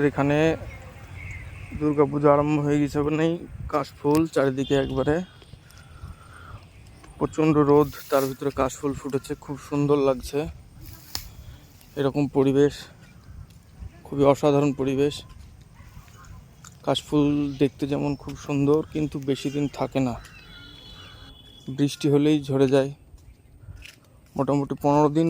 এখানে দুর্গাপূজা আরম্ভ হয়ে গেছে, নেই কাশফুল চারিদিকে, একবারে প্রচণ্ড রোদ, তার ভিতরে কাশফুল ফুটেছে, খুব সুন্দর লাগছে। এরকম পরিবেশ খুবই অসাধারণ পরিবেশ। কাশফুল দেখতে যেমন খুব সুন্দর, কিন্তু বেশি দিন থাকে না, বৃষ্টি হলেই ঝরে যায়। মোটামুটি 15 দিন